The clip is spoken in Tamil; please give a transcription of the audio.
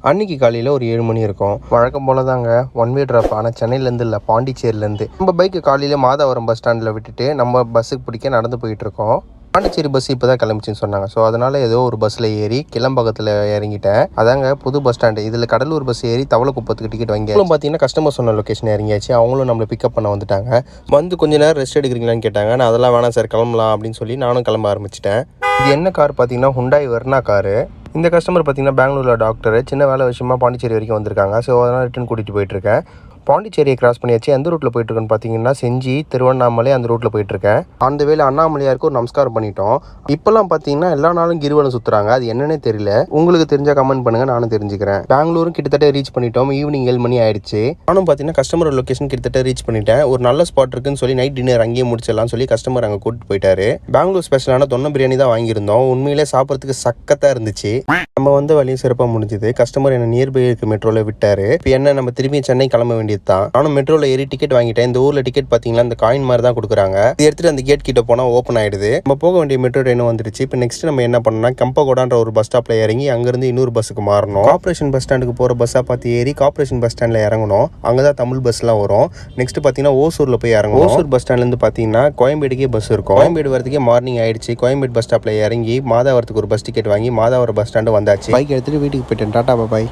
அன்னைக்கு காலையில் ஒரு 7 மணி இருக்கும். வழக்கம் போல தாங்க ஒன் வே ட்ராப். ஆனால் சென்னையிலேருந்து இல்லை, பாண்டிச்சேரியிலேருந்து. நம்ம பைக்கு காலையில் மாதவரம் பஸ் ஸ்டாண்டில் விட்டுட்டு நம்ம பஸ்ஸுக்கு பிடிக்க நடந்து போயிட்டுருக்கோம். பாண்டிச்சேரி பஸ் இப்போ தான் கிளம்பிச்சின்னு சொன்னாங்க. ஸோ அதனால் ஏதோ ஒரு பஸ்ஸில் ஏறி கிளம்பகத்தில் இறங்கிட்டேன். அதாங்க புது பஸ் ஸ்டாண்டு. இதில் கடலூர் பஸ் ஏறி தவளக்குப்பத்துக்கு டிக்கெட் வாங்கி பார்த்தீங்கன்னா கஸ்டமர் சொன்ன லொக்கேஷன் இறங்கியாச்சு. அவங்களும் நம்மளை பிக்கப் பண்ண வந்துட்டாங்க. வந்து கொஞ்ச நேரம் ரெஸ்ட் எடுக்கிறீங்களான்னு கேட்டாங்க. நான் அதெல்லாம் வேணாம் சார், கிளம்பலாம் அப்படின்னு சொல்லி நானும் கிளம்ப ஆரம்பிச்சிட்டேன். இது என்ன கார் பார்த்தீங்கன்னா ஹுண்டாய் வெர்னா காரு. இந்த கஸ்டமர் பார்த்தீங்கன்னா பெங்களூரில் டாக்டர், சின்ன வேலை விஷயமா பாண்டிச்சேரி வரைக்கும் வந்திருக்காங்க. ஸோ அதனால் ரிட்டன் கூட்டிகிட்டு போயிட்டுருக்கேன். பாண்டிச்சேரியை கிராஸ் பண்ணியாச்சு. எந்த ரூட்டில் போயிட்டுருக்குன்னு பார்த்தீங்கன்னா செஞ்சி, திருவண்ணாமலை அந்த ரூட்டில் போயிட்டுருக்கேன். அந்த வேலை அண்ணாமலையாருக்கு ஒரு நமஸ்காரம் பண்ணிட்டோம். இப்போல்லாம் பார்த்தீங்கன்னா எல்லா நாளும் கிரிவலம் சுற்றுறாங்க. அது என்னன்னே தெரியல. உங்களுக்கு தெரிஞ்சால் கமெண்ட் பண்ணுங்கள், நானும் தெரிஞ்சுக்கிறேன். பெங்களூரும் கிட்டத்தட்ட ரீச் பண்ணிட்டோம். ஈவினிங் 7 மணி ஆயிடுச்சு. நானும் பார்த்தீங்கன்னா கஸ்டமர் லொக்கேஷன் கிட்டத்தட்ட ரீச் பண்ணிட்டேன். ஒரு நல்ல ஸ்பாட் இருக்குன்னு சொல்லி நைட் டின்னர் அங்கேயே முடிச்சிடலாம் சொல்லி கஸ்டமர் அங்கே கூட்டிட்டு போயிட்டாரு. பெங்களூர் ஸ்பெஷலான தொன்ன பிரியாணி தான் வாங்கியிருந்தோம். உண்மையிலே சாப்பிட்றதுக்கு சக்கத்தாக இருந்துச்சு. நம்ம வந்து வழியும் சிறப்பாக முடிஞ்சுது. கஸ்டமர் என்ன நியர்பை இருக்க மெட்ரோவில் விட்டாரு. இப்போ என்ன நம்ம திரும்பி சென்னை கிளம்ப வேண்டியது தான். நானும் மெட்ரோவில் ஏறி டிக்கெட் வாங்கிட்டேன். இந்த ஊரில் டிக்கெட் பார்த்தீங்கன்னா இந்த காயின் மாதிரி தான் கொடுக்குறாங்க. இது எடுத்துட்டு அந்த கேட் கிட்ட போனால் ஓப்பன் ஆயிடுது. நம்ம போக வேண்டிய மெட்ரோ ட்ரெயின் வந்துருச்சு. இப்போ நெக்ஸ்ட் நம்ம என்ன பண்ணோம்னா கம்பகோடான்ற ஒரு பஸ் ஸ்டாப்ல இறங்கி அங்கிருந்து இன்னொரு பஸ்ஸுக்கு மாறணும். கார்பரேஷன் பஸ் ஸ்டாண்டுக்கு போகிற பஸ்ஸாக பார்த்து ஏறி கார்பரேஷன் பஸ் ஸ்டாண்டில் இறங்கணும். அங்கே தான் தமிழ் பஸ்லாம் வரும். நெக்ஸ்ட் பார்த்தீங்கன்னா ஓசூரில் போய் இறங்கணும். ஓசூர் பஸ் ஸ்டாண்ட்லேருந்து பார்த்தீங்கன்னா கோயம்பேடுக்கே பஸ் இருக்கும். கோயம்பேடு வரதுக்கே மார்னிங் ஆயிடுச்சு. கோயம்பேடு பஸ் ஸ்டாப்ல இறங்கி மாதாவரத்துக்கு ஒரு பஸ் டிக்கெட் வாங்கி மாதாவரம் பஸ் ஸ்டாண்டு வந்தாச்சு. பைக் எடுத்துட்டு வீட்டுக்கு போயிட்டேன். டாடா பாய்.